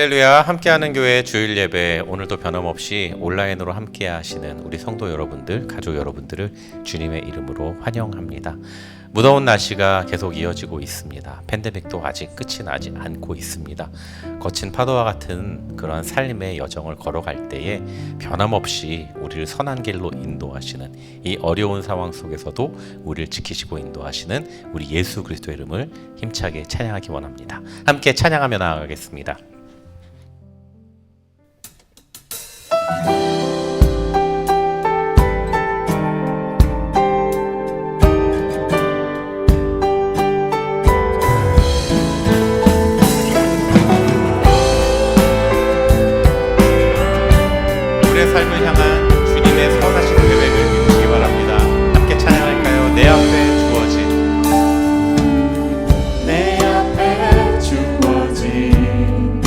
할렐루야. 함께하는 교회 주일 예배, 오늘도 변함없이 온라인으로 함께 하시는 우리 성도 여러분들, 가족 여러분들을 주님의 이름으로 환영합니다. 무더운 날씨가 계속 이어지고 있습니다. 팬데믹도 아직 끝이 나지 않고 있습니다. 거친 파도와 같은 그런 삶의 여정을 걸어갈 때에 변함없이 우리를 선한 길로 인도하시는, 이 어려운 상황 속에서도 우리를 지키시고 인도하시는 우리 예수 그리스도의 이름을 힘차게 찬양하기 원합니다. 함께 찬양하며 나아가겠습니다. 삶을 향한 주님의 선하신 계획을 믿으시기 바랍니다. 함께 찬양할까요? 내 앞에 주어진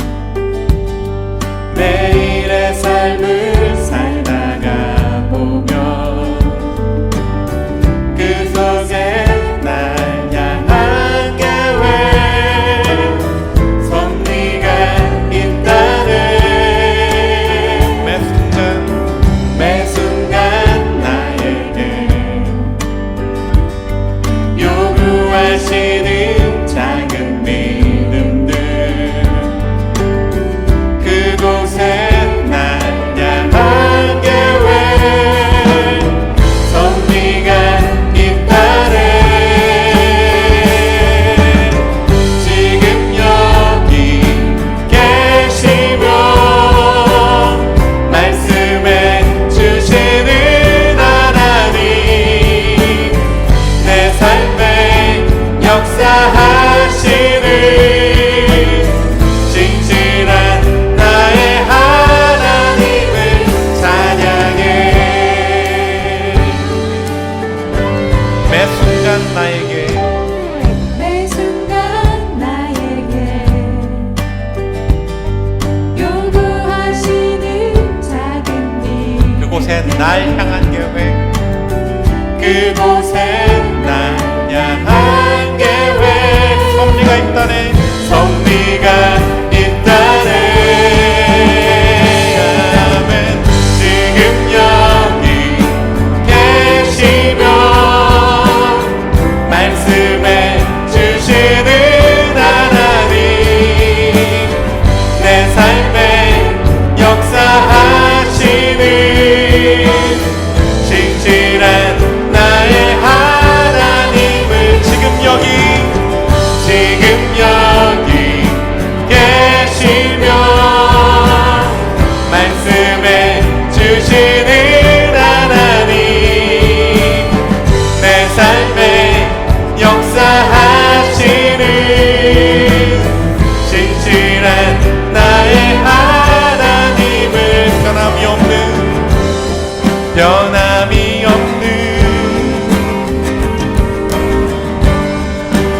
매일의 삶을 살다가 보면 그 속에 날 향한 계획, 섭리가 있다네. 매 순간 나에게 요구하시는 작은 믿음들, 그곳에 날 향한 계획, 섭리가 있다네. 지금 여기 계시며 말씀해 주시는 하나님, 내 삶에 역사하시는 진실한 나의 하나님을 찬양해. 매 순간 나에게 매 순간 나에게 요구하시는 작은 일, 그곳에 날 향한 계획, 그곳에 날 향한 계획, 섭리가 있다네. 섭리가 있다네. 아멘. 지금 여기 계시며 말씀해 주시는 하나님, 내 삶에 역사하시는 진실한 나의 하나님을 지금 여기 계시며 말씀해 주시는 하나님, 내 삶에 역사하시는 진실한 나의 하나님을 변함이 없는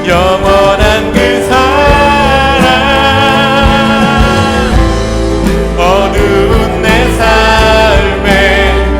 영원한 그 사랑, 어두운 내 삶에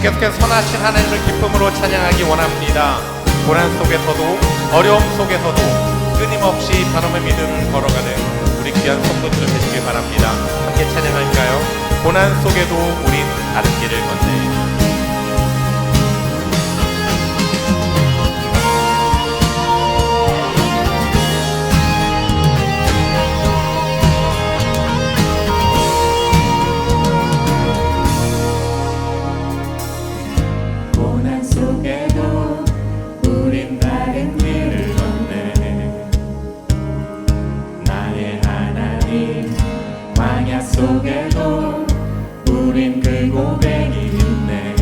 계속해서 선하신 하나님을 기쁨으로 찬양하기 원합니다. 고난 속에서도 어려움 속에서도 끊임없이 변함의 믿음을 걸어가는 우리 귀한 성도들 되시길 바랍니다. 함께 찬양할까요? 고난 속에도 우린 다른 길을 걷네. 고난 속에도 우린 다른 길을 걷네. 나의 하나님, 광야 속에도 우린 그 고백이 있네.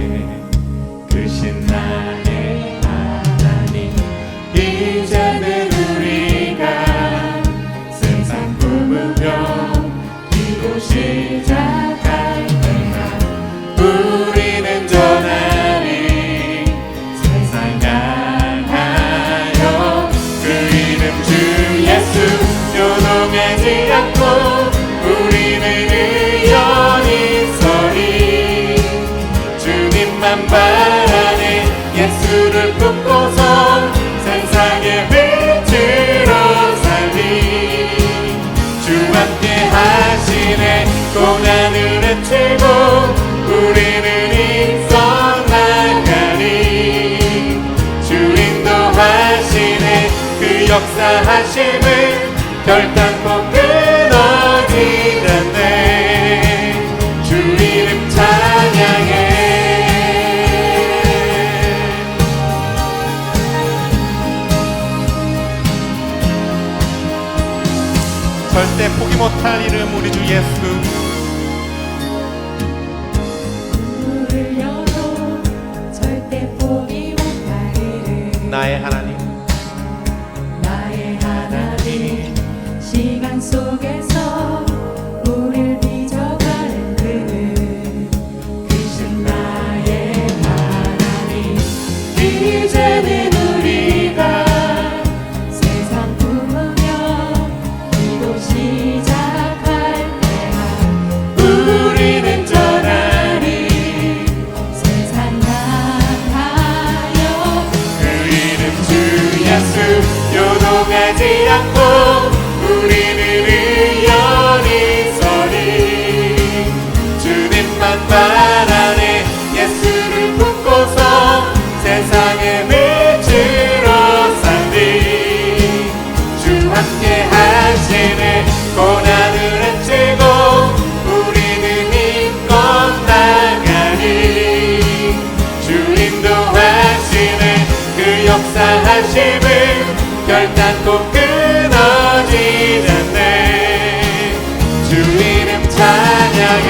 크신 나의 하나님, 이제는 우리가 세상 품으며 기도 시작할 때가 우리는 전하리 세상 향하여 그 이름 주 예수 요동하지 않고 우리는 의연히 서리 주님만 바라네 예수를 품고서 세상의 빛으로 살리 주 함께 하시네 고난을 헤치고 우리는 힘써 나가리 주 인도하시네 그 역사하심은 결단코 끊어지지 않네 주 이름 찬양해 절대 포기 못할 이름 우리 주 예수. 문을 열어 절대 포기 못할 이름 나의 하나님, 나의 하나님 시간 속에서 우릴 빚어가는 그는 크신 나의 하나님 이제는 우리가 세상 품으며 기도 시작할 때가 우리는 전하리 세상 향하여 그 이름 주 예수 요동하지 않고 우리는 의연히 서리 주님만 바라네 예수를 품고서 세상의 빛으로 살리 주 함께 하시네 고난을 헤치고 우리는 힘껏 나가리 주 인도하시네 그 역사하심은 결단코 끊어지지 않네 주 이름 찬양해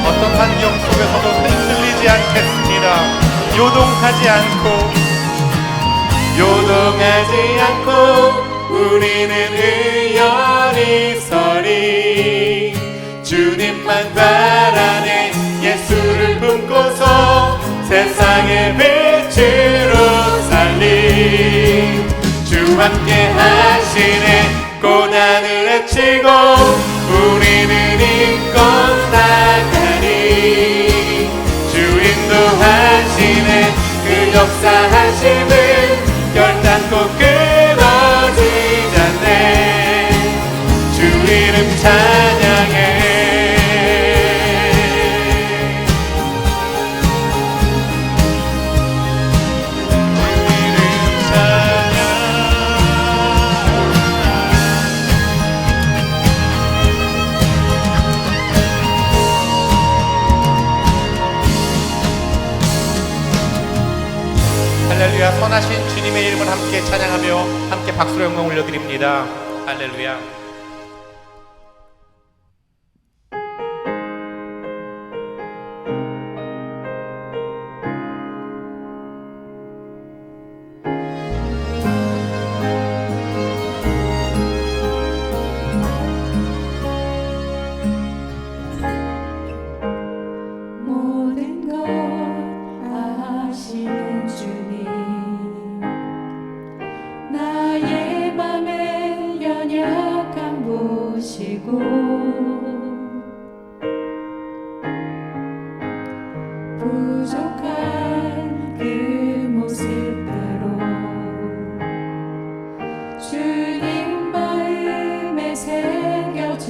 어떤 환경 속에서도 흔들리지 않겠습니다. 요동하지 않고 우리는 의연히 서리 주님만 바라네 예수를 품고서 세상의 빛으로 살리 주 함께 하시네 고난을 헤치고 우리는 힘껏 나가리 주 인도하시네 그 역사하심은 결단코 끊어지지 않네 주 이름 찬양해 할렐루야. 선하신 주님의 이름을 함께 찬양하며 함께 박수로 영광 올려드립니다. 할렐루야. 연약함 보시고 부족한 그 모습대로 주님 마음에 새겨주시네.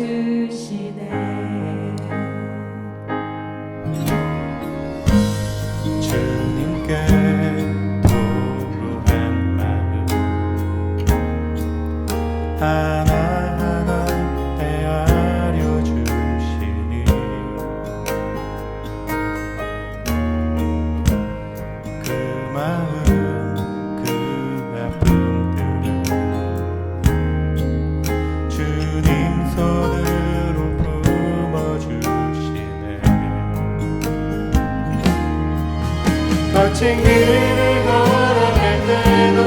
주님께 토로한 마음 하나하나 헤아려 주시니 그 마음 그 아픔들을 주님 손으로 품어주시네. 거친 길을 걸어갈 때도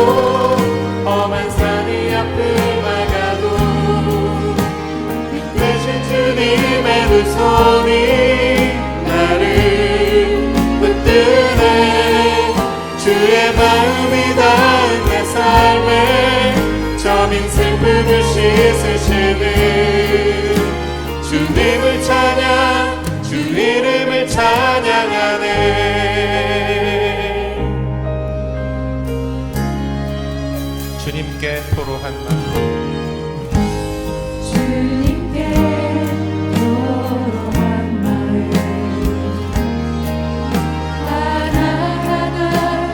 험한 산이 앞을 막아도 대신 주님의 두 손이 나를 붙드네. 주의 마음이 닿은 내 삶에 저민 슬픔을 씻으시는 주님을 찬양 주 이름을 찬양하네. 주님께 토로한 마음 주님께 토로한 마음 하나하나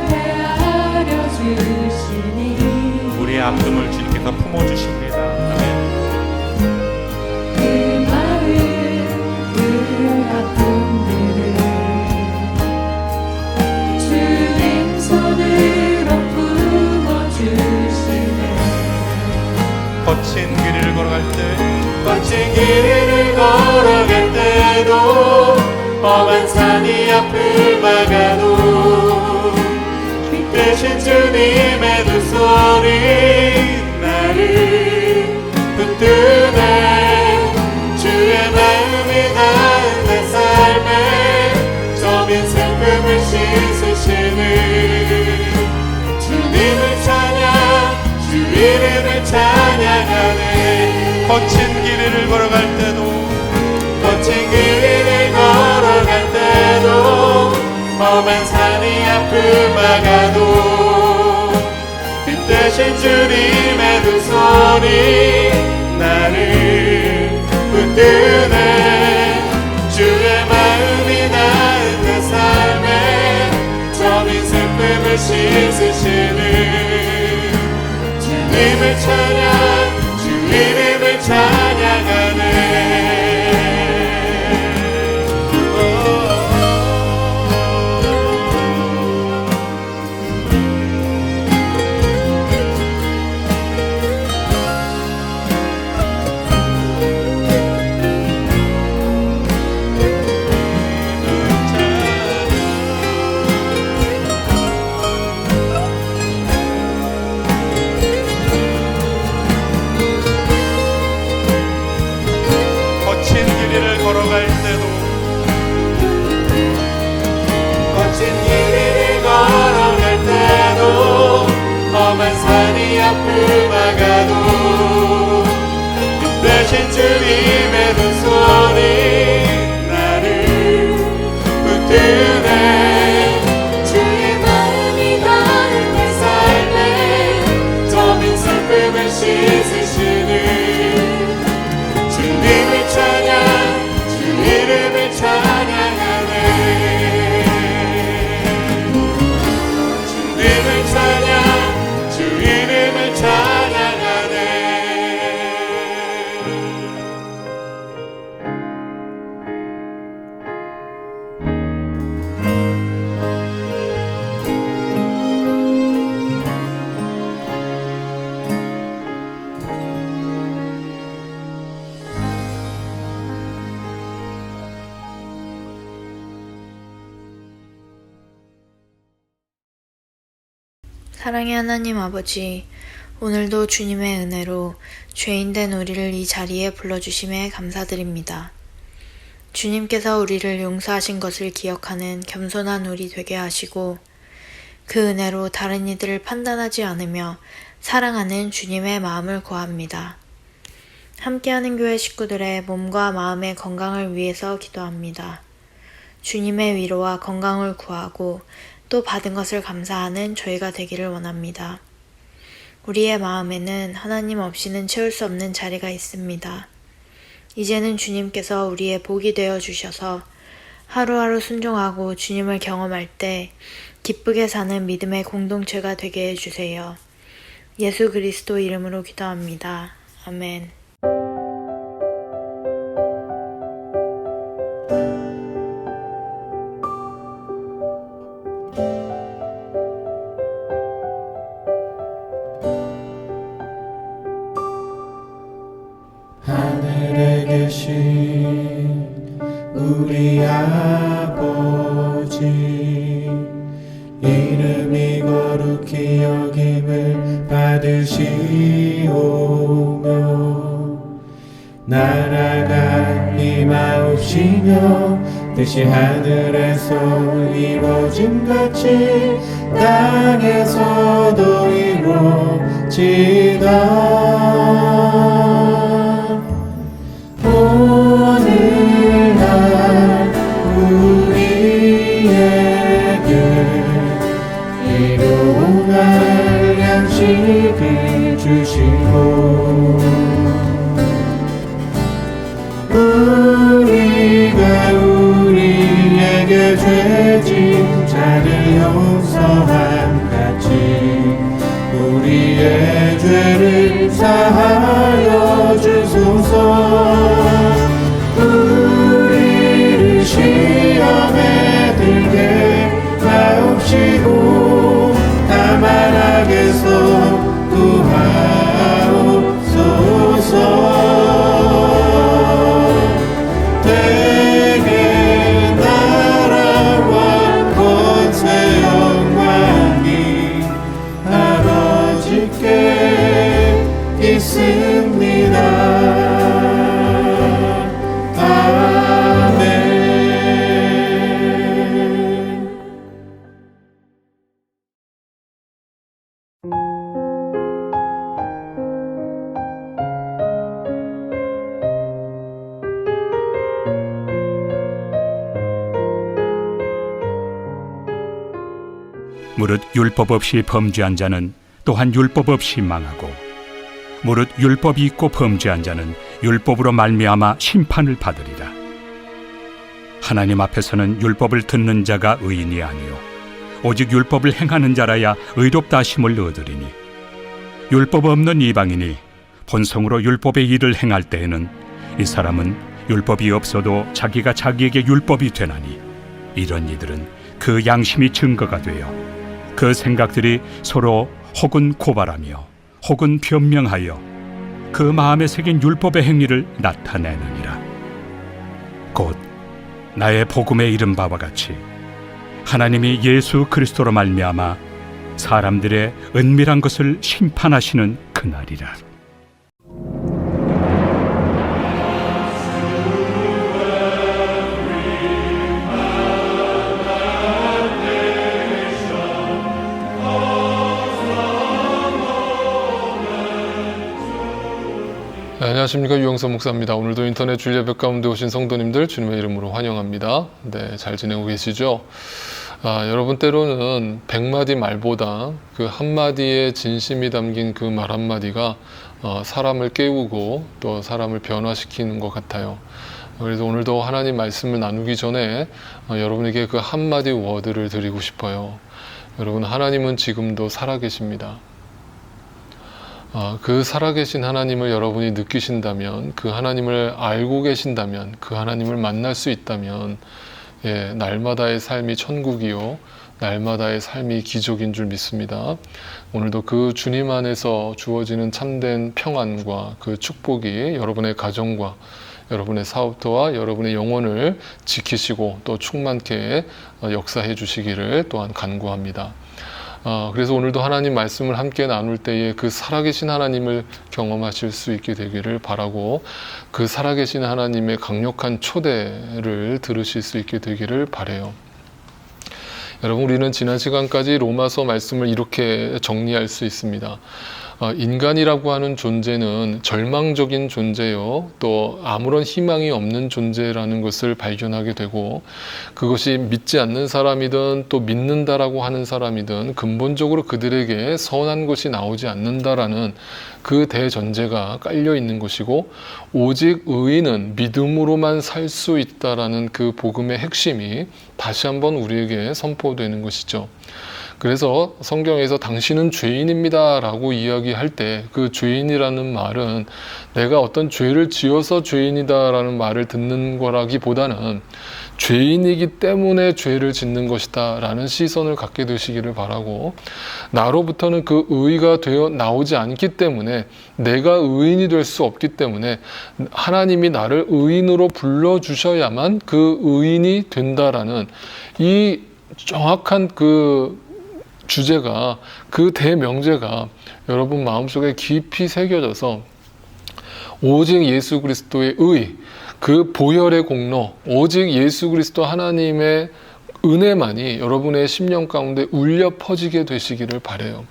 헤아려 주시니 우리의 아픔을 주님께서 품어주십니다. 아멘. 그 마음 그 아픔들을 주님 손으로 품어주시네. 거친 길을 걸어갈 때 거친 길을 걸어갈 때도 험한 산이 앞을 막아도 대신 주님의 두 손이 나를 붙드네. 주의 마음이 닿은 내 삶에 저민 슬픔을 씻으시는 주님을 찬양 주 이름을 찬양하네. 거친 길을 걸어갈 때도 거친 길을 걸어갈 때도 험한 산이 앞을 막아도 그 대신 주님의 두 손이 나를 붙드네. 주의 마음이 닿은 내 삶에 저민 슬픔을 씻으시는 주님을 찬양 주 이름을 찬양하네. 앞을 막아도 대신 주님의 두 손이 나를 붙드네. 주의 마음이 닿은 내 삶에 저민 슬픔을 씻으시는 주님을 찬양 주 이름을 찬양하네. 주님을 찬양 주 이름을 찬양하네. 사랑의 하나님 아버지, 오늘도 주님의 은혜로 죄인된 우리를 이 자리에 불러주심에 감사드립니다. 주님께서 우리를 용서하신 것을 기억하는 겸손한 우리 되게 하시고 그 은혜로 다른 이들을 판단하지 않으며 사랑하는 주님의 마음을 구합니다. 함께하는 교회 식구들의 몸과 마음의 건강을 위해서 기도합니다. 주님의 위로와 건강을 구하고 또 받은 것을 감사하는 저희가 되기를 원합니다. 우리의 마음에는 하나님 없이는 채울 수 없는 자리가 있습니다. 이제는 주님께서 우리의 복이 되어 주셔서 하루하루 순종하고 주님을 경험할 때 기쁘게 사는 믿음의 공동체가 되게 해주세요. 예수 그리스도 이름으로 기도합니다. 아멘. 하늘에 계신 우리 아버지, 이름이 거룩히 여김을 받으시오며, 나라가 임하옵시며 뜻이 하늘에서 이루어짐같이 땅에서도 이루어지이다. 오늘날 우리에게 일용할 양식을 주시고, 우리가 우리에게 죄진 자를 용서함같이 우리의 죄를 사하여 주소서. 우리를 시험에 들게 하옵시고 다만 악에서 구하옵소서. 대개 나라와 권세 영광이 아버지께 있습니다. 무릇 율법 없이 범죄한 자는 또한 율법 없이 망하고, 무릇 율법이 있고 범죄한 자는 율법으로 말미암아 심판을 받으리라. 하나님 앞에서는 율법을 듣는 자가 의인이 아니요 오직 율법을 행하는 자라야 의롭다 하심을 얻으리니, 율법 없는 이방인이 본성으로 율법의 일을 행할 때에는 이 사람은 율법이 없어도 자기가 자기에게 율법이 되나니, 이런 이들은 그 양심이 증거가 되어 그 생각들이 서로 혹은 고발하며 혹은 변명하여 그 마음에 새긴 율법의 행위를 나타내느니라. 곧 나의 복음에 이른 바와 같이 하나님이 예수 그리스도로 말미암아 사람들의 은밀한 것을 심판하시는 그날이라. 네, 안녕하십니까, 유영선 목사입니다. 오늘도 인터넷 주일 예배 가운데 오신 성도님들 주님의 이름으로 환영합니다. 네, 잘 지내고 계시죠? 여러분, 때로는 100마디 말보다 그 한마디의 진심이 담긴 그 말 한마디가 사람을 깨우고 또 사람을 변화시키는 것 같아요. 그래서 오늘도 하나님 말씀을 나누기 전에 여러분에게 그 한마디 워드를 드리고 싶어요. 여러분, 하나님은 지금도 살아계십니다. 그 살아계신 하나님을 여러분이 느끼신다면, 그 하나님을 알고 계신다면, 그 하나님을 만날 수 있다면, 날마다의 삶이 천국이요, 날마다의 삶이 기적인 줄 믿습니다. 오늘도 그 주님 안에서 주어지는 참된 평안과 그 축복이 여러분의 가정과 여러분의 사업터와 여러분의 영혼을 지키시고 또 충만케 역사해 주시기를 또한 간구합니다. 그래서 오늘도 하나님 말씀을 함께 나눌 때에 그 살아계신 하나님을 경험하실 수 있게 되기를 바라고, 그 살아계신 하나님의 강력한 초대를 들으실 수 있게 되기를 바라요. 여러분, 우리는 지난 시간까지 로마서 말씀을 이렇게 정리할 수 있습니다. 인간이라고 하는 존재는 절망적인 존재요, 또 아무런 희망이 없는 존재라는 것을 발견하게 되고, 그것이 믿지 않는 사람이든 또 믿는다라고 하는 사람이든 근본적으로 그들에게 선한 것이 나오지 않는다라는 그 대전제가 깔려 있는 것이고, 오직 의인은 믿음으로만 살 수 있다라는 그 복음의 핵심이 다시 한번 우리에게 선포되는 것이죠. 그래서 성경에서 당신은 죄인입니다 라고 이야기할 때 그 죄인이라는 말은 내가 어떤 죄를 지어서 죄인이다 라는 말을 듣는 거라기보다는 죄인이기 때문에 죄를 짓는 것이다 라는 시선을 갖게 되시기를 바라고, 나로부터는 그 의가 되어 나오지 않기 때문에, 내가 의인이 될 수 없기 때문에 하나님이 나를 의인으로 불러주셔야만 그 의인이 된다라는 이 정확한 그 주제가, 그 대명제가 여러분 마음속에 깊이 새겨져서 오직 예수 그리스도의 의, 그 보혈의 공로, 오직 예수 그리스도 하나님의 은혜만이 여러분의 심령 가운데 울려 퍼지게 되시기를 바라요.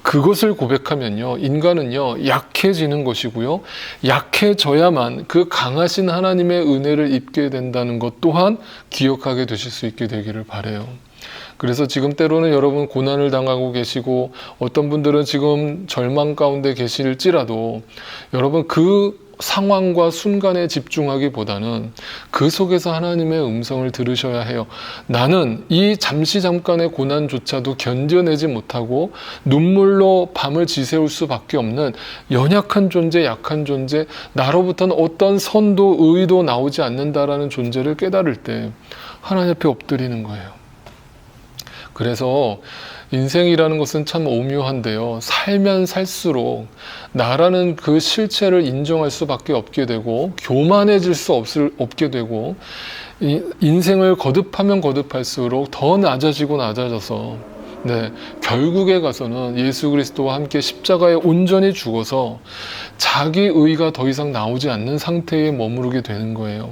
그것을 고백하면요, 인간은요 약해지는 것이고요, 약해져야만 그 강하신 하나님의 은혜를 입게 된다는 것 또한 기억하게 되실 수 있게 되기를 바라요. 그래서 지금 때로는 여러분 고난을 당하고 계시고, 어떤 분들은 지금 절망 가운데 계실지라도 여러분 그 상황과 순간에 집중하기보다는 그 속에서 하나님의 음성을 들으셔야 해요. 나는 이 잠시 잠깐의 고난조차도 견뎌내지 못하고 눈물로 밤을 지새울 수밖에 없는 연약한 존재, 약한 존재, 나로부터는 어떤 선도 의도 나오지 않는다라는 존재를 깨달을 때 하나님 앞에 엎드리는 거예요. 그래서 인생이라는 것은 참 오묘한데요, 살면 살수록 나라는 그 실체를 인정할 수밖에 없게 되고, 교만해질 수 없게 되고, 인생을 거듭하면 거듭할수록 더 낮아지고 낮아져서, 결국에 가서는 예수 그리스도와 함께 십자가에 온전히 죽어서 자기 의가 더 이상 나오지 않는 상태에 머무르게 되는 거예요.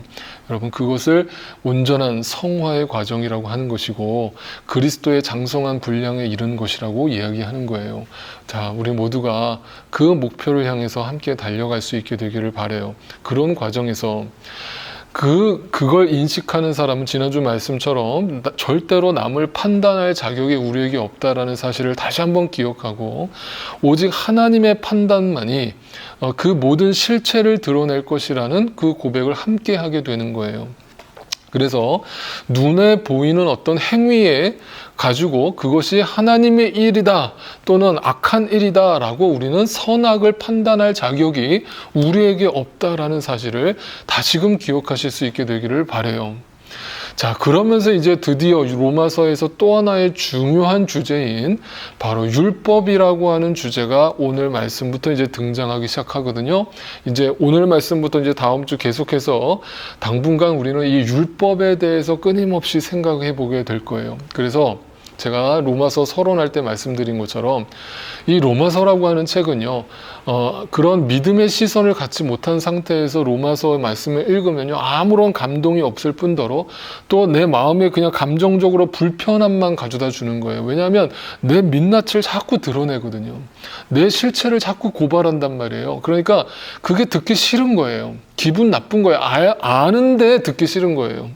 여러분, 그것을 온전한 성화의 과정이라고 하는 것이고, 그리스도의 장성한 분량에 이르는 것이라고 이야기하는 거예요. 자, 우리 모두가 그 목표를 향해서 함께 달려갈 수 있게 되기를 바라요. 그런 과정에서 그걸 인식하는 사람은 지난주 말씀처럼 절대로 남을 판단할 자격이 우리에게 없다라는 사실을 다시 한번 기억하고, 오직 하나님의 판단만이 그 모든 실체를 드러낼 것이라는 그 고백을 함께 하게 되는 거예요. 그래서 눈에 보이는 어떤 행위에 가지고 그것이 하나님의 일이다 또는 악한 일이다 라고 우리는 선악을 판단할 자격이 우리에게 없다라는 사실을 다시금 기억하실 수 있게 되기를 바라요. 자, 그러면서 이제 드디어 로마서에서 또 하나의 중요한 주제인 바로 율법이라고 하는 주제가 오늘 말씀부터 이제 등장하기 시작하거든요. 이제 오늘 말씀부터 이제 다음 주 계속해서 당분간 우리는 이 율법에 대해서 끊임없이 생각해 보게 될 거예요. 그래서 제가 로마서 서론할 때 말씀드린 것처럼 이 로마서라고 하는 책은요, 그런 믿음의 시선을 갖지 못한 상태에서 로마서 말씀을 읽으면요, 아무런 감동이 없을 뿐더러 또 내 마음에 그냥 감정적으로 불편함만 가져다 주는 거예요. 왜냐하면 내 민낯을 자꾸 드러내거든요. 내 실체를 자꾸 고발한단 말이에요. 그러니까 그게 듣기 싫은 거예요. 기분 나쁜 거예요. 아는데 듣기 싫은 거예요.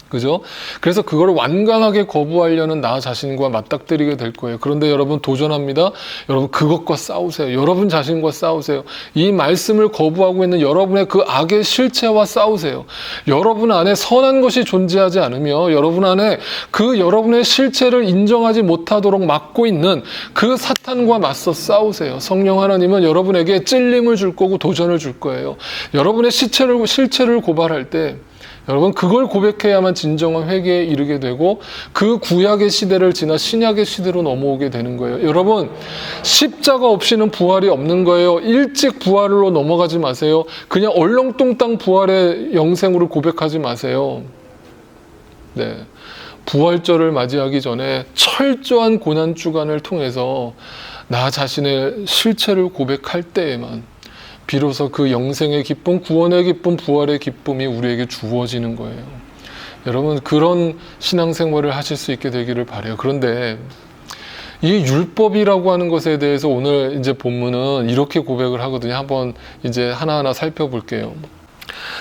그죠? 그래서 그걸 완강하게 거부하려는 나 자신과 맞닥뜨리게 될 거예요. 그런데 여러분 도전합니다. 여러분 그것과 싸우세요. 여러분 자신과 싸우세요. 이 말씀을 거부하고 있는 여러분의 그 악의 실체와 싸우세요. 여러분 안에 선한 것이 존재하지 않으며 여러분 안에 그 여러분의 실체를 인정하지 못하도록 막고 있는 그 사탄과 맞서 싸우세요. 성령 하나님은 여러분에게 찔림을 줄 거고 도전을 줄 거예요. 여러분의 실체를 고발할 때 여러분 그걸 고백해야만 진정한 회개에 이르게 되고 그 구약의 시대를 지나 신약의 시대로 넘어오게 되는 거예요. 여러분 십자가 없이는 부활이 없는 거예요. 일찍 부활로 넘어가지 마세요. 그냥 얼렁뚱땅 부활의 영생으로 고백하지 마세요. 네, 부활절을 맞이하기 전에 철저한 고난주간을 통해서 나 자신의 실체를 고백할 때에만 비로소 그 영생의 기쁨, 구원의 기쁨, 부활의 기쁨이 우리에게 주어지는 거예요. 여러분 그런 신앙생활을 하실 수 있게 되기를 바라요. 그런데 이 율법이라고 하는 것에 대해서 오늘 이제 본문은 이렇게 고백을 하거든요. 한번 이제 하나하나 살펴볼게요.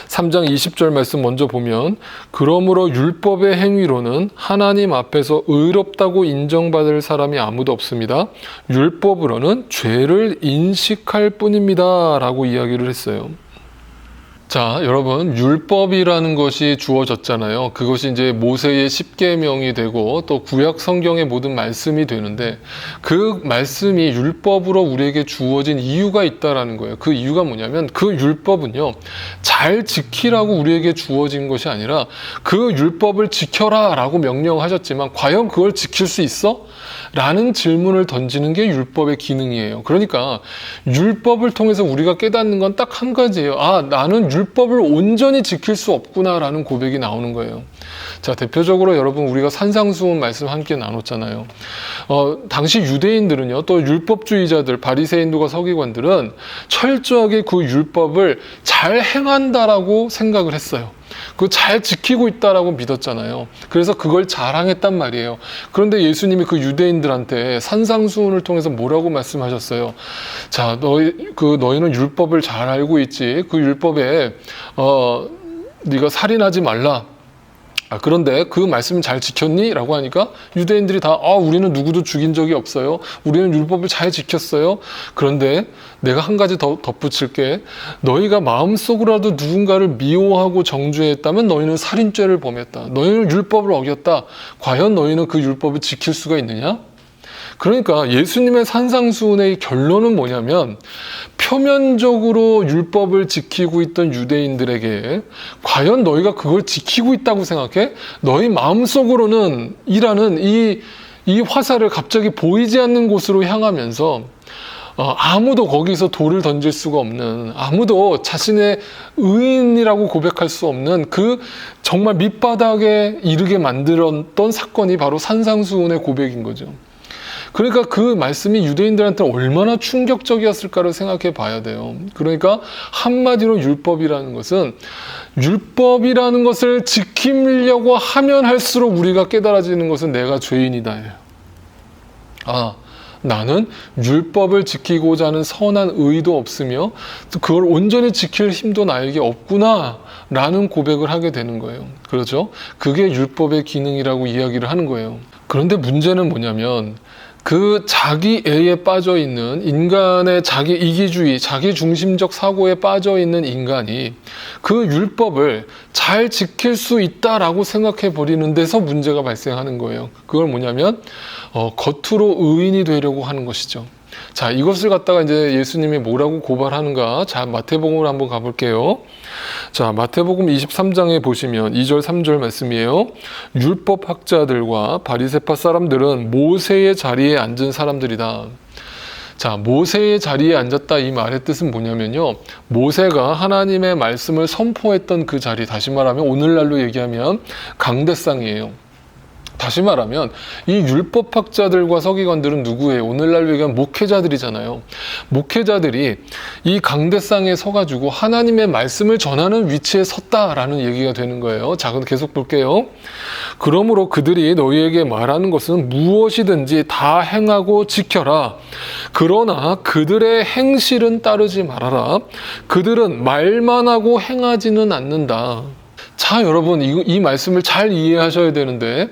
3장 20절 말씀 먼저 보면, 그러므로 율법의 행위로는 하나님 앞에서 의롭다고 인정받을 사람이 아무도 없습니다. 율법으로는 죄를 인식할 뿐입니다. 라고 이야기를 했어요. 자, 여러분, 율법이라는 것이 주어졌잖아요. 그것이 이제 모세의 10계명이 되고 또 구약 성경의 모든 말씀이 되는데, 그 말씀이 율법으로 우리에게 주어진 이유가 있다라는 거예요. 그 이유가 뭐냐면, 그 율법은요, 잘 지키라고 우리에게 주어진 것이 아니라 그 율법을 지켜라 라고 명령하셨지만 과연 그걸 지킬 수 있어? 라는 질문을 던지는 게 율법의 기능이에요. 그러니까 율법을 통해서 우리가 깨닫는 건 딱 한 가지예요. 아, 나는 율법을 온전히 지킬 수 없구나라는 고백이 나오는 거예요. 자, 대표적으로 여러분, 우리가 산상수훈 말씀 함께 나눴잖아요. 당시 유대인들은요, 또 율법주의자들, 바리새인들과 서기관들은 철저하게 그 율법을 잘 행한다라고 생각을 했어요. 그 잘 지키고 있다라고 믿었잖아요. 그래서 그걸 자랑했단 말이에요. 그런데 예수님이 그 유대인들한테 산상수훈을 통해서 뭐라고 말씀하셨어요? 자, 너희는 율법을 잘 알고 있지. 그 율법에 네가 살인하지 말라. 그런데 그 말씀 잘 지켰니? 라고 하니까 유대인들이 다 우리는 누구도 죽인 적이 없어요. 우리는 율법을 잘 지켰어요. 그런데 내가 한 가지 더 덧붙일게. 너희가 마음속으로라도 누군가를 미워하고 정죄했다면 너희는 살인죄를 범했다. 너희는 율법을 어겼다. 과연 너희는 그 율법을 지킬 수가 있느냐? 그러니까 예수님의 산상수훈의 결론은 뭐냐면, 표면적으로 율법을 지키고 있던 유대인들에게 과연 너희가 그걸 지키고 있다고 생각해? 너희 마음속으로는 이라는 이 화살을 갑자기 보이지 않는 곳으로 향하면서 아무도 거기서 돌을 던질 수가 없는, 아무도 자신의 의인이라고 고백할 수 없는 그 정말 밑바닥에 이르게 만들었던 사건이 바로 산상수훈의 고백인 거죠. 그러니까 그 말씀이 유대인들한테 얼마나 충격적이었을까를 생각해 봐야 돼요. 그러니까 한마디로 율법이라는 것은, 율법이라는 것을 지키려고 하면 할수록 우리가 깨달아지는 것은 내가 죄인이다예요. 나는 율법을 지키고자 하는 선한 의도 없으며 그걸 온전히 지킬 힘도 나에게 없구나 라는 고백을 하게 되는 거예요. 그렇죠? 그게 율법의 기능이라고 이야기를 하는 거예요. 그런데 문제는 뭐냐면, 그 자기애에 빠져 있는 인간의 자기 이기주의, 자기 중심적 사고에 빠져 있는 인간이 그 율법을 잘 지킬 수 있다라고 생각해 버리는 데서 문제가 발생하는 거예요. 그걸 뭐냐면 겉으로 의인이 되려고 하는 것이죠. 자, 이것을 갖다가 이제 예수님이 뭐라고 고발하는가? 자, 마태복음으로 한번 가볼게요. 자, 마태복음 23장에 보시면 2절 3절 말씀이에요. 율법학자들과 바리새파 사람들은 모세의 자리에 앉은 사람들이다. 자, 모세의 자리에 앉았다, 이 말의 뜻은 뭐냐면요, 모세가 하나님의 말씀을 선포했던 그 자리, 다시 말하면 오늘날로 얘기하면 강대상이에요. 다시 말하면 이 율법학자들과 서기관들은 누구예요? 오늘날 얘기하면 목회자들이잖아요. 목회자들이 이 강대상에 서가지고 하나님의 말씀을 전하는 위치에 섰다라는 얘기가 되는 거예요. 자, 그럼 계속 볼게요. 그러므로 그들이 너희에게 말하는 것은 무엇이든지 다 행하고 지켜라. 그러나 그들의 행실은 따르지 말아라. 그들은 말만 하고 행하지는 않는다. 자, 여러분, 이 말씀을 잘 이해하셔야 되는데,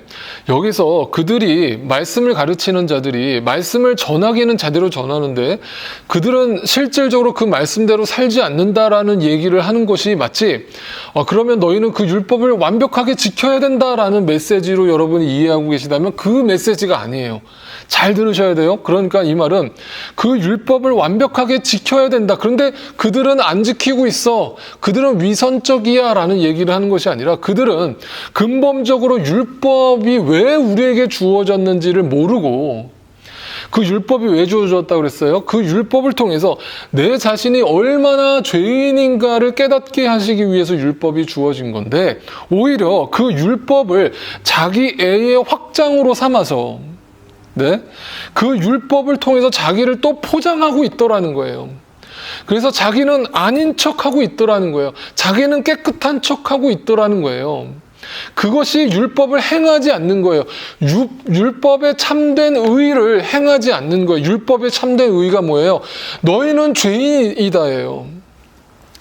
여기서 그들이, 말씀을 가르치는 자들이 말씀을 전하기는 제대로 전하는데 그들은 실질적으로 그 말씀대로 살지 않는다라는 얘기를 하는 것이 마치 그러면 너희는 그 율법을 완벽하게 지켜야 된다라는 메시지로 여러분이 이해하고 계시다면 그 메시지가 아니에요. 잘 들으셔야 돼요. 그러니까 이 말은 그 율법을 완벽하게 지켜야 된다. 그런데 그들은 안 지키고 있어. 그들은 위선적이야 라는 얘기를 하는 것이 아니라, 그들은 근본적으로 율법이 왜 우리에게 주어졌는지를 모르고, 그 율법이 왜 주어졌다고 그랬어요? 그 율법을 통해서 내 자신이 얼마나 죄인인가를 깨닫게 하시기 위해서 율법이 주어진 건데, 오히려 그 율법을 자기 애의 확장으로 삼아서 그 율법을 통해서 자기를 또 포장하고 있더라는 거예요. 그래서 자기는 아닌 척하고 있더라는 거예요. 자기는 깨끗한 척하고 있더라는 거예요. 그것이 율법을 행하지 않는 거예요. 율법에 참된 의를 행하지 않는 거예요. 율법에 참된 의가 뭐예요? 너희는 죄인이다예요.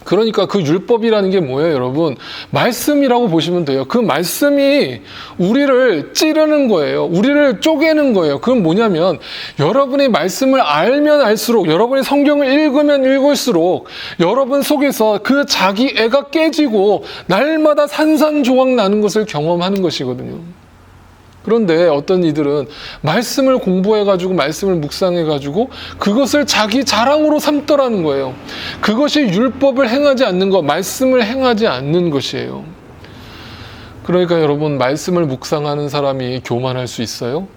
그러니까 그 율법이라는 게 뭐예요, 여러분? 말씀이라고 보시면 돼요. 그 말씀이 우리를 찌르는 거예요. 우리를 쪼개는 거예요. 그건 뭐냐면 여러분이 말씀을 알면 알수록, 여러분이 성경을 읽으면 읽을수록 여러분 속에서 그 자기 애가 깨지고 날마다 산산조각 나는 것을 경험하는 것이거든요. 그런데 어떤 이들은 말씀을 공부해가지고 말씀을 묵상해가지고 그것을 자기 자랑으로 삼더라는 거예요. 그것이 율법을 행하지 않는 것, 말씀을 행하지 않는 것이에요. 그러니까 여러분, 말씀을 묵상하는 사람이 교만할 수 있어요?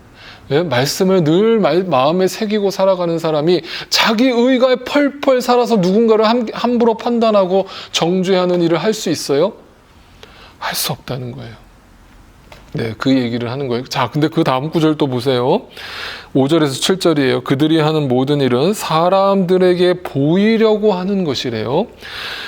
예? 말씀을 늘 마음에 새기고 살아가는 사람이 자기 의가에 펄펄 살아서 누군가를 함부로 판단하고 정죄하는 일을 할 수 있어요? 할 수 없다는 거예요. 네, 그 얘기를 하는 거예요. 자, 근데 그 다음 구절 또 보세요. 5절에서 7절이에요. 그들이 하는 모든 일은 사람들에게 보이려고 하는 것이래요.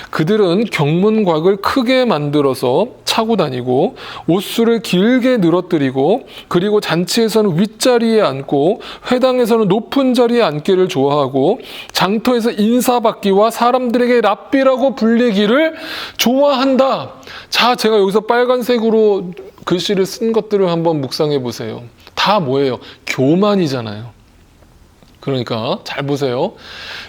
그들은 경문곽을 크게 만들어서 차고 다니고 옷수를 길게 늘어뜨리고 그리고 잔치에서는 윗자리에 앉고 회당에서는 높은 자리에 앉기를 좋아하고 장터에서 인사받기와 사람들에게 랍비라고 불리기를 좋아한다. 자, 제가 여기서 빨간색으로 글씨를 쓴 것들을 한번 묵상해 보세요. 다 뭐예요? 교만이잖아요. 그러니까 잘 보세요.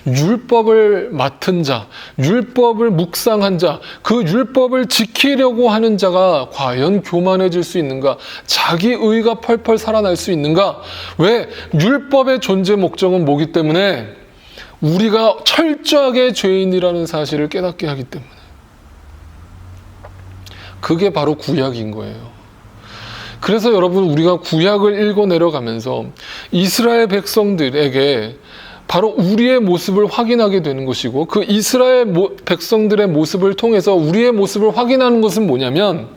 율법을 맡은 자, 율법을 묵상한 자, 그 율법을 지키려고 하는 자가 과연 교만해질 수 있는가? 자기 의가 펄펄 살아날 수 있는가? 왜? 율법의 존재 목적은 뭐기 때문에? 우리가 철저하게 죄인이라는 사실을 깨닫게 하기 때문에. 그게 바로 구약인 거예요. 그래서 여러분, 우리가 구약을 읽어 내려가면서 이스라엘 백성들에게 바로 우리의 모습을 확인하게 되는 것이고, 그 이스라엘 백성들의 모습을 통해서 우리의 모습을 확인하는 것은 뭐냐면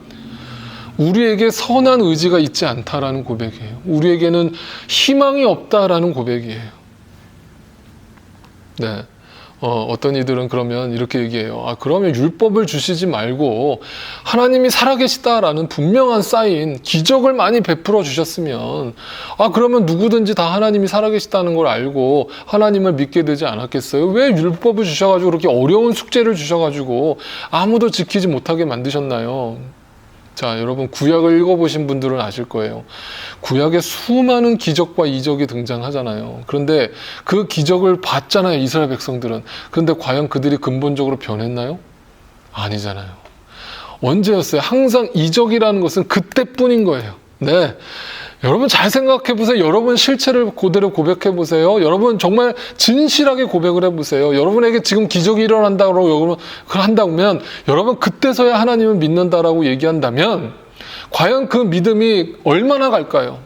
우리에게 선한 의지가 있지 않다라는 고백이에요. 우리에게는 희망이 없다라는 고백이에요. 네. 어떤 이들은 그러면 이렇게 얘기해요. 아, 그러면 율법을 주시지 말고 하나님이 살아계시다라는 분명한 사인, 기적을 많이 베풀어 주셨으면, 아, 그러면 누구든지 다 하나님이 살아계시다는 걸 알고 하나님을 믿게 되지 않았겠어요? 왜 율법을 주셔가지고 그렇게 어려운 숙제를 주셔가지고 아무도 지키지 못하게 만드셨나요? 자, 여러분, 구약을 읽어보신 분들은 아실 거예요. 구약에 수많은 기적과 이적이 등장하잖아요. 그런데 그 기적을 봤잖아요, 이스라엘 백성들은. 그런데 과연 그들이 근본적으로 변했나요? 아니잖아요. 언제였어요? 항상 이적이라는 것은 그때뿐인 거예요. 네. 여러분 잘 생각해 보세요. 여러분 실체를 그대로 고백해 보세요. 여러분 정말 진실하게 고백을 해 보세요. 여러분에게 지금 기적이 일어난다고 여러분 한다면 여러분 그때서야 하나님을 믿는다라고 얘기한다면 과연 그 믿음이 얼마나 갈까요?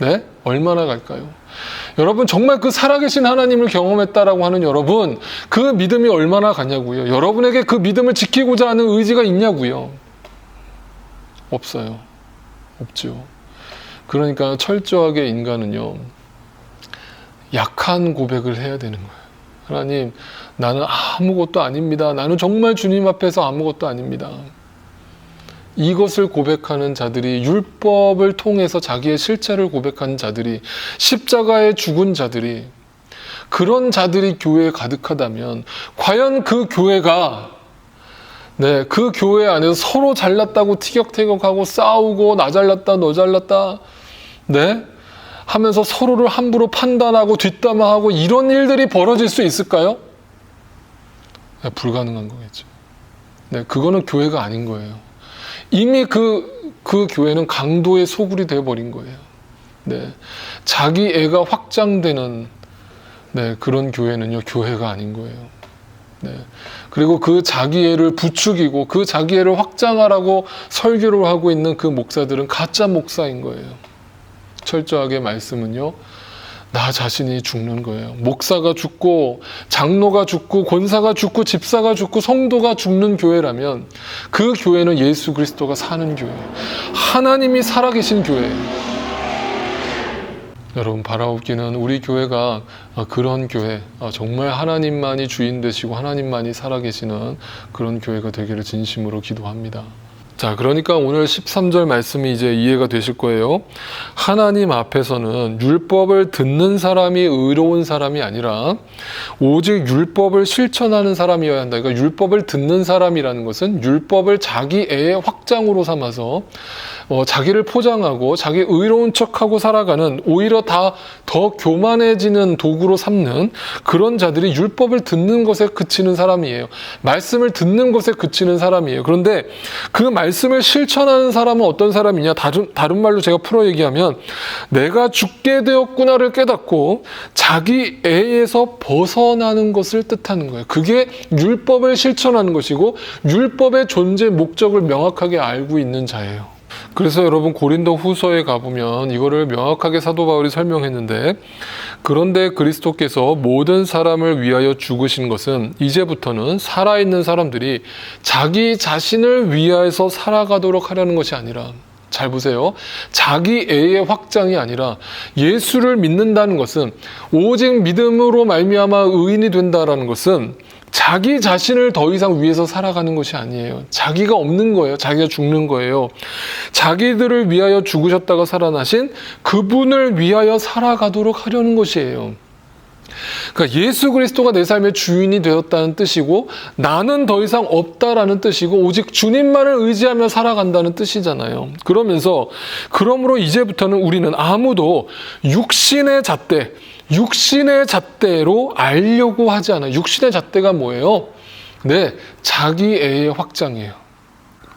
네? 얼마나 갈까요? 여러분 정말 그 살아계신 하나님을 경험했다라고 하는 여러분, 그 믿음이 얼마나 가냐고요. 여러분에게 그 믿음을 지키고자 하는 의지가 있냐고요. 없어요. 없죠. 그러니까 철저하게 인간은요, 약한 고백을 해야 되는 거예요. 하나님, 나는 아무것도 아닙니다. 나는 정말 주님 앞에서 아무것도 아닙니다. 이것을 고백하는 자들이, 율법을 통해서 자기의 실체를 고백하는 자들이, 십자가에 죽은 자들이, 그런 자들이 교회에 가득하다면 과연 그 교회가, 네, 그 교회 안에서 서로 잘났다고 티격태격하고 싸우고 나 잘났다 너 잘났다, 네, 하면서 서로를 함부로 판단하고 뒷담화하고 이런 일들이 벌어질 수 있을까요? 네, 불가능한 거겠죠. 네, 그거는 교회가 아닌 거예요. 이미 그 교회는 강도의 소굴이 되어버린 거예요. 네, 자기 애가 확장되는, 네, 그런 교회는요, 교회가 아닌 거예요. 네. 그리고 그 자기 애를 부추기고 그 자기 애를 확장하라고 설교를 하고 있는 그 목사들은 가짜 목사인 거예요. 철저하게 말씀은요, 나 자신이 죽는 거예요. 목사가 죽고 장로가 죽고 권사가 죽고 집사가 죽고 성도가 죽는 교회라면 그 교회는 예수 그리스도가 사는 교회예요. 하나님이 살아계신 교회예요. 여러분, 바라옵기는 우리 교회가 그런 교회, 정말 하나님만이 주인 되시고 하나님만이 살아계시는 그런 교회가 되기를 진심으로 기도합니다. 자, 그러니까 오늘 13절 말씀이 이제 이해가 되실 거예요. 하나님 앞에서는 율법을 듣는 사람이 의로운 사람이 아니라 오직 율법을 실천하는 사람이어야 한다. 그러니까 율법을 듣는 사람이라는 것은 율법을 자기 애의 확장으로 삼아서 자기를 포장하고 자기 의로운 척하고 살아가는, 오히려 더 교만해지는 도구로 삼는 그런 자들이 율법을 듣는 것에 그치는 사람이에요. 말씀을 듣는 것에 그치는 사람이에요. 그런데 그 말씀을 실천하는 사람은 어떤 사람이냐? 다른 말로 제가 풀어 얘기하면 내가 죽게 되었구나를 깨닫고 자기 애에서 벗어나는 것을 뜻하는 거예요. 그게 율법을 실천하는 것이고 율법의 존재 목적을 명확하게 알고 있는 자예요. 그래서 여러분 고린도 후서에 가보면 이거를 명확하게 사도 바울이 설명했는데, 그런데 그리스도께서 모든 사람을 위하여 죽으신 것은 이제부터는 살아있는 사람들이 자기 자신을 위하여서 살아가도록 하려는 것이 아니라, 잘 보세요. 자기 애의 확장이 아니라 예수를 믿는다는 것은, 오직 믿음으로 말미암아 의인이 된다라는 것은 자기 자신을 더 이상 위해서 살아가는 것이 아니에요. 자기가 없는 거예요. 자기가 죽는 거예요. 자기들을 위하여 죽으셨다가 살아나신 그분을 위하여 살아가도록 하려는 것이에요. 그러니까 예수 그리스도가 내 삶의 주인이 되었다는 뜻이고, 나는 더 이상 없다라는 뜻이고, 오직 주님만을 의지하며 살아간다는 뜻이잖아요. 그러므로 이제부터는 우리는 아무도 육신의 잣대로 알려고 하지 않아요. 육신의 잣대가 뭐예요? 네, 자기 애의 확장이에요.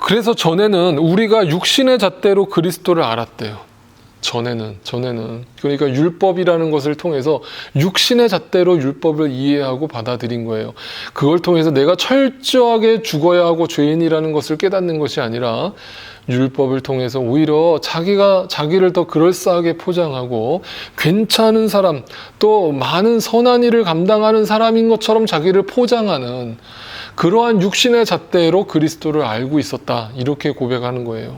그래서 전에는 우리가 육신의 잣대로 그리스도를 알았대요. 전에는 그러니까 율법이라는 것을 통해서 육신의 잣대로 율법을 이해하고 받아들인 거예요. 그걸 통해서 내가 철저하게 죽어야 하고 죄인이라는 것을 깨닫는 것이 아니라 율법을 통해서 오히려 자기를 더 그럴싸하게 포장하고 괜찮은 사람, 또 많은 선한 일을 감당하는 사람인 것처럼 자기를 포장하는 그러한 육신의 잣대로 그리스도를 알고 있었다, 이렇게 고백하는 거예요.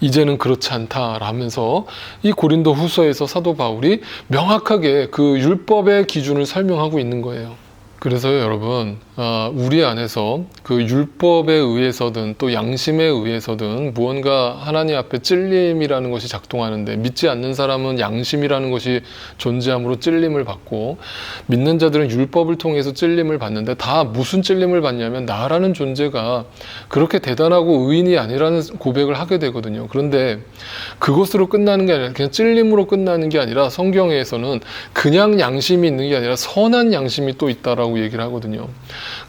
이제는 그렇지 않다라면서 이 고린도 후서에서 사도 바울이 명확하게 그 율법의 기준을 설명하고 있는 거예요. 그래서 여러분, 우리 안에서 그 율법에 의해서든 또 양심에 의해서든 무언가 하나님 앞에 찔림이라는 것이 작동하는데, 믿지 않는 사람은 양심이라는 것이 존재함으로 찔림을 받고, 믿는 자들은 율법을 통해서 찔림을 받는데, 다 무슨 찔림을 받냐면 나라는 존재가 그렇게 대단하고 의인이 아니라는 고백을 하게 되거든요. 그런데 그것으로 끝나는 게 아니라, 그냥 찔림으로 끝나는 게 아니라, 성경에서는 그냥 양심이 있는 게 아니라 선한 양심이 또 있다라고 얘기를 하거든요.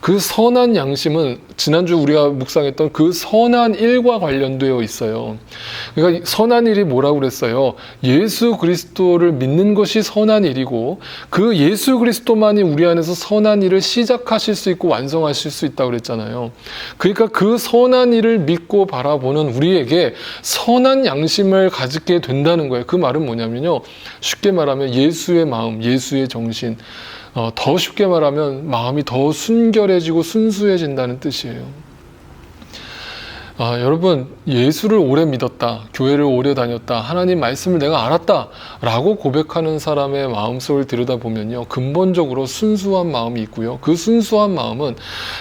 그 선한 양심은 지난주 우리가 묵상했던 그 선한 일과 관련되어 있어요. 그러니까 선한 일이 뭐라고 그랬어요? 예수 그리스도를 믿는 것이 선한 일이고, 그 예수 그리스도만이 우리 안에서 선한 일을 시작하실 수 있고 완성하실 수 있다고 그랬잖아요. 그러니까 그 선한 일을 믿고 바라보는 우리에게 선한 양심을 가지게 된다는 거예요. 그 말은 뭐냐면요, 쉽게 말하면 예수의 마음, 예수의 정신, 더 쉽게 말하면 마음이 더 순결해지고 순수해진다는 뜻이에요. 여러분, 예수를 오래 믿었다, 교회를 오래 다녔다, 하나님 말씀을 내가 알았다 라고 고백하는 사람의 마음속을 들여다보면요, 근본적으로 순수한 마음이 있고요. 그 순수한 마음은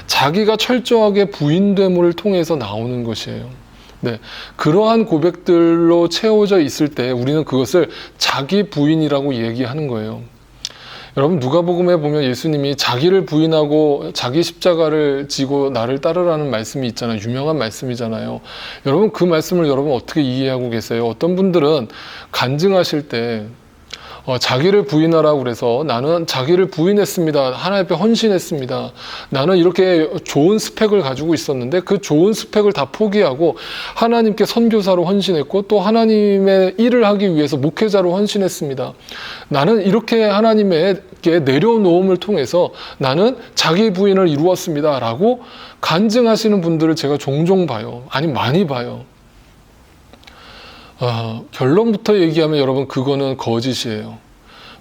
자기가 철저하게 부인됨을 통해서 나오는 것이에요. 네, 그러한 고백들로 채워져 있을 때 우리는 그것을 자기 부인이라고 얘기하는 거예요. 여러분, 누가복음에 보면 예수님이 자기를 부인하고 자기 십자가를 지고 나를 따르라는 말씀이 있잖아요. 유명한 말씀이잖아요. 여러분, 그 말씀을 여러분 어떻게 이해하고 계세요? 어떤 분들은 간증하실 때 자기를 부인하라고 그래서, 나는 자기를 부인했습니다, 하나님 앞에 헌신했습니다, 나는 이렇게 좋은 스펙을 가지고 있었는데 그 좋은 스펙을 다 포기하고 하나님께 선교사로 헌신했고, 또 하나님의 일을 하기 위해서 목회자로 헌신했습니다, 나는 이렇게 하나님에게 내려놓음을 통해서 나는 자기 부인을 이루었습니다 라고 간증하시는 분들을 제가 종종 봐요. 아니, 많이 봐요. 결론부터 얘기하면 여러분, 그거는 거짓이에요.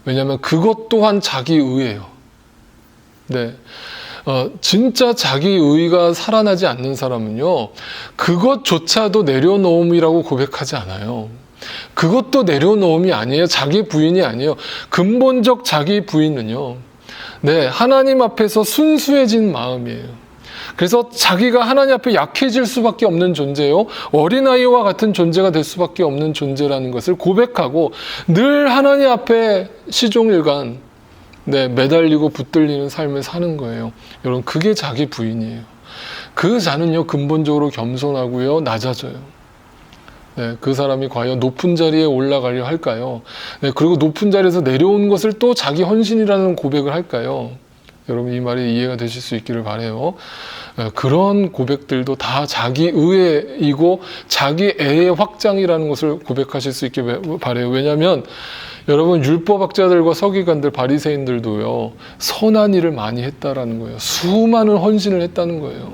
왜냐하면 그것 또한 자기의예요. 네, 진짜 자기의가 살아나지 않는 사람은요, 그것조차도 내려놓음이라고 고백하지 않아요. 그것도 내려놓음이 아니에요. 자기 부인이 아니에요. 근본적 자기 부인은요, 네, 하나님 앞에서 순수해진 마음이에요. 그래서 자기가 하나님 앞에 약해질 수밖에 없는 존재요. 어린아이와 같은 존재가 될 수밖에 없는 존재라는 것을 고백하고 늘 하나님 앞에 시종일관 매달리고 붙들리는 삶을 사는 거예요. 여러분, 그게 자기 부인이에요. 그 자는요, 근본적으로 겸손하고요, 낮아져요. 그 사람이 과연 높은 자리에 올라가려 할까요? 그리고 높은 자리에서 내려온 것을 또 자기 헌신이라는 고백을 할까요? 여러분, 이 말이 이해가 되실 수 있기를 바라요. 그런 고백들도 다 자기 의애이고 자기 애의 확장이라는 것을 고백하실 수 있게 바라요. 왜냐하면 여러분, 율법학자들과 서기관들, 바리새인들도요, 선한 일을 많이 했다라는 거예요. 수많은 헌신을 했다는 거예요.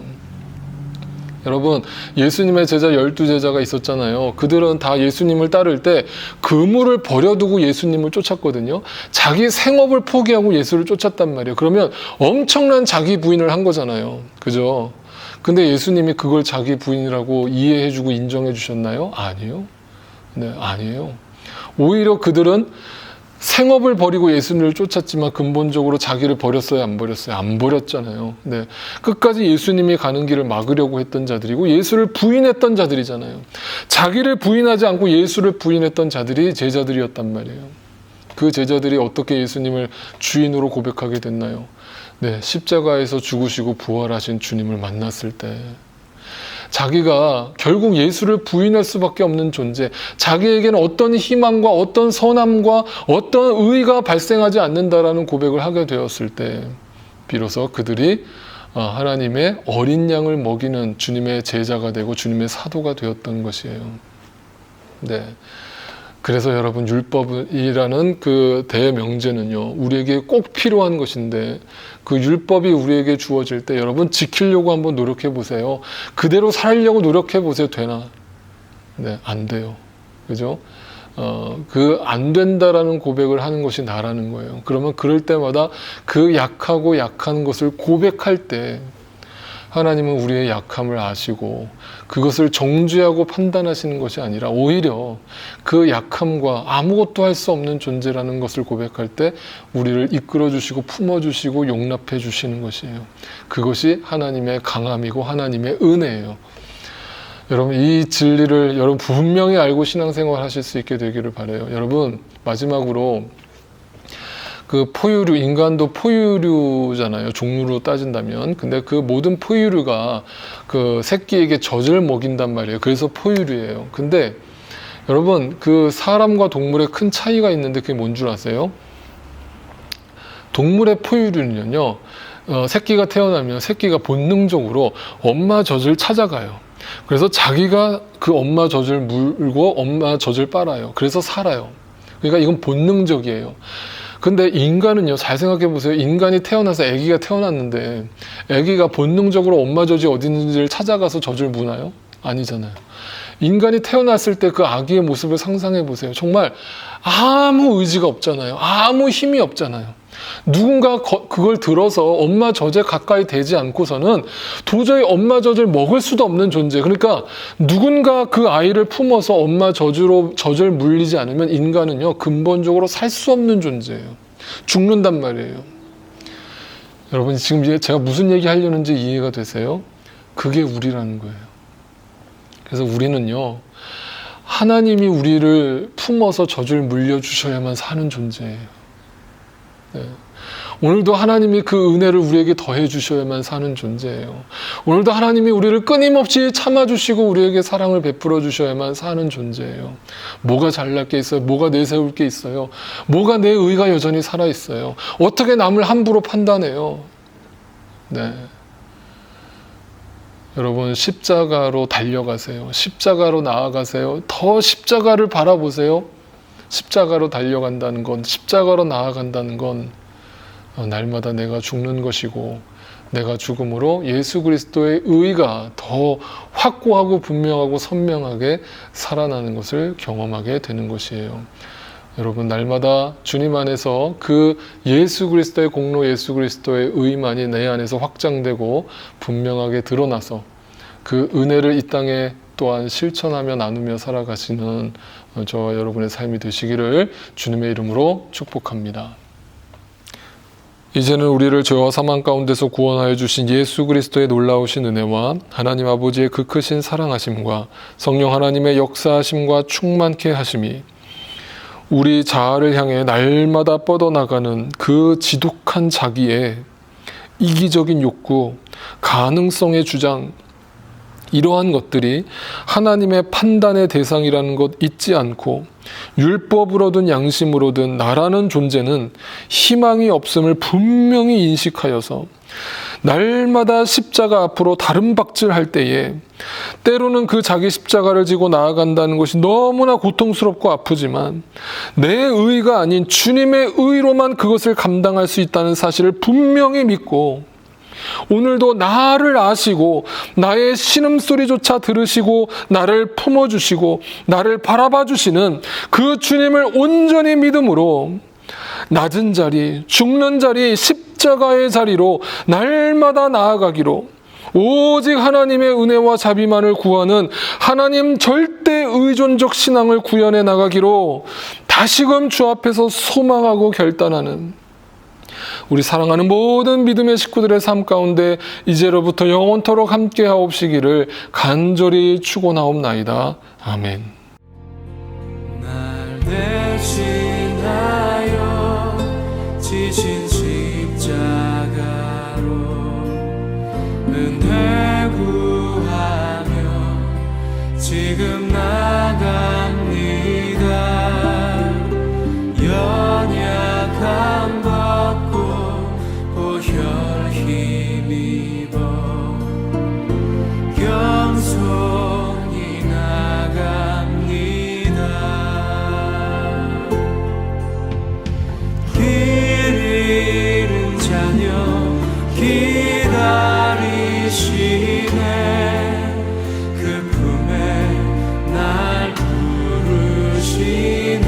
여러분, 예수님의 제자 12제자가 있었잖아요. 그들은 다 예수님을 따를 때 그물을 버려두고 예수님을 쫓았거든요. 자기 생업을 포기하고 예수를 쫓았단 말이에요. 그러면 엄청난 자기 부인을 한 거잖아요. 그죠? 근데 예수님이 그걸 자기 부인이라고 이해해주고 인정해 주셨나요? 아니요. 아니에요. 오히려 그들은 생업을 버리고 예수님을 쫓았지만 근본적으로 자기를 버렸어요, 안 버렸어요? 안 버렸잖아요. 끝까지 예수님이 가는 길을 막으려고 했던 자들이고 예수를 부인했던 자들이잖아요. 자기를 부인하지 않고 예수를 부인했던 자들이 제자들이었단 말이에요. 그 제자들이 어떻게 예수님을 주인으로 고백하게 됐나요? 십자가에서 죽으시고 부활하신 주님을 만났을 때 자기가 결국 예수를 부인할 수밖에 없는 존재, 자기에게는 어떤 희망과 어떤 선함과 어떤 의의가 발생하지 않는다라는 고백을 하게 되었을 때 비로소 그들이 하나님의 어린 양을 먹이는 주님의 제자가 되고 주님의 사도가 되었던 것이에요. 그래서 여러분, 율법이라는 그 대명제는요, 우리에게 꼭 필요한 것인데 그 율법이 우리에게 주어질 때 여러분, 지키려고 한번 노력해 보세요. 그대로 살려고 노력해 보세요. 되나? 안 돼요. 그죠? 그 안 된다라는 고백을 하는 것이 나라는 거예요. 그러면 그럴 때마다 그 약하고 약한 것을 고백할 때 하나님은 우리의 약함을 아시고 그것을 정죄하고 판단하시는 것이 아니라 오히려 그 약함과 아무것도 할 수 없는 존재라는 것을 고백할 때 우리를 이끌어주시고 품어주시고 용납해 주시는 것이에요. 그것이 하나님의 강함이고 하나님의 은혜예요. 여러분, 이 진리를 여러분 분명히 알고 신앙생활 하실 수 있게 되기를 바라요. 여러분, 마지막으로 그 포유류, 인간도 포유류잖아요. 종류로 따진다면. 근데 그 모든 포유류가 그 새끼에게 젖을 먹인단 말이에요. 그래서 포유류예요. 근데 여러분, 그 사람과 동물의 큰 차이가 있는데 그게 뭔 줄 아세요? 동물의 포유류는요, 새끼가 태어나면 새끼가 본능적으로 엄마 젖을 찾아가요. 그래서 자기가 그 엄마 젖을 물고 엄마 젖을 빨아요. 그래서 살아요. 그러니까 이건 본능적이에요. 근데 인간은요, 잘 생각해 보세요. 인간이 태어나서 아기가 태어났는데 아기가 본능적으로 엄마 젖이 어디 있는지를 찾아가서 젖을 무나요? 아니잖아요. 인간이 태어났을 때 그 아기의 모습을 상상해 보세요. 정말 아무 의지가 없잖아요. 아무 힘이 없잖아요. 누군가 그걸 들어서 엄마 젖에 가까이 대지 않고서는 도저히 엄마 젖을 먹을 수도 없는 존재. 그러니까 누군가 그 아이를 품어서 엄마 젖을 물리지 않으면 인간은요, 근본적으로 살 수 없는 존재예요. 죽는단 말이에요. 여러분, 지금 제가 무슨 얘기 하려는지 이해가 되세요? 그게 우리라는 거예요. 그래서 우리는요, 하나님이 우리를 품어서 젖을 물려주셔야만 사는 존재예요. 오늘도 하나님이 그 은혜를 우리에게 더해 주셔야만 사는 존재예요. 오늘도 하나님이 우리를 끊임없이 참아주시고 우리에게 사랑을 베풀어 주셔야만 사는 존재예요. 뭐가 잘날 게 있어요? 뭐가 내세울 게 있어요? 뭐가 내 의가 여전히 살아있어요? 어떻게 남을 함부로 판단해요? 여러분, 십자가로 달려가세요. 십자가로 나아가세요. 더 십자가를 바라보세요. 십자가로 달려간다는 건, 십자가로 나아간다는 건 날마다 내가 죽는 것이고 내가 죽음으로 예수 그리스도의 의가 더 확고하고 분명하고 선명하게 살아나는 것을 경험하게 되는 것이에요. 여러분, 날마다 주님 안에서 그 예수 그리스도의 공로, 예수 그리스도의 의만이 내 안에서 확장되고 분명하게 드러나서 그 은혜를 이 땅에 또한 실천하며 나누며 살아가시는 저와 여러분의 삶이 되시기를 주님의 이름으로 축복합니다. 이제는 우리를 죄와 사망 가운데서 구원하여 주신 예수 그리스도의 놀라우신 은혜와 하나님 아버지의 그 크신 사랑하심과 성령 하나님의 역사하심과 충만케 하심이 우리 자아를 향해 날마다 뻗어나가는 그 지독한 자기의 이기적인 욕구, 가능성의 주장, 이러한 것들이 하나님의 판단의 대상이라는 것 잊지 않고 율법으로든 양심으로든 나라는 존재는 희망이 없음을 분명히 인식하여서 날마다 십자가 앞으로 다름박질할 때에 때로는 그 자기 십자가를 지고 나아간다는 것이 너무나 고통스럽고 아프지만 내 의가 아닌 주님의 의로만 그것을 감당할 수 있다는 사실을 분명히 믿고 오늘도 나를 아시고 나의 신음소리조차 들으시고 나를 품어주시고 나를 바라봐 주시는 그 주님을 온전히 믿음으로 낮은 자리, 죽는 자리, 십자가의 자리로 날마다 나아가기로 오직 하나님의 은혜와 자비만을 구하는 하나님 절대 의존적 신앙을 구현해 나가기로 다시금 주 앞에서 소망하고 결단하는 우리 사랑하는 모든 믿음의 식구들의 삶 가운데 이제로부터 영원토록 함께하옵시기를 간절히 축원하옵나이다. 아멘. 날 대신하여 지신 십자가로 은혜 구하며 지금 나갑니다. 연약함 벗고 보혈 힘입어 겸손히 나갑니다. 길 잃은 자녀 기다리시네. 그 품에 날 부르시네.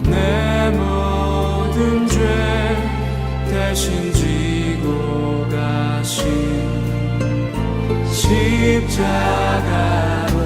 내 모든 죄 대신 지고 가신 십자가로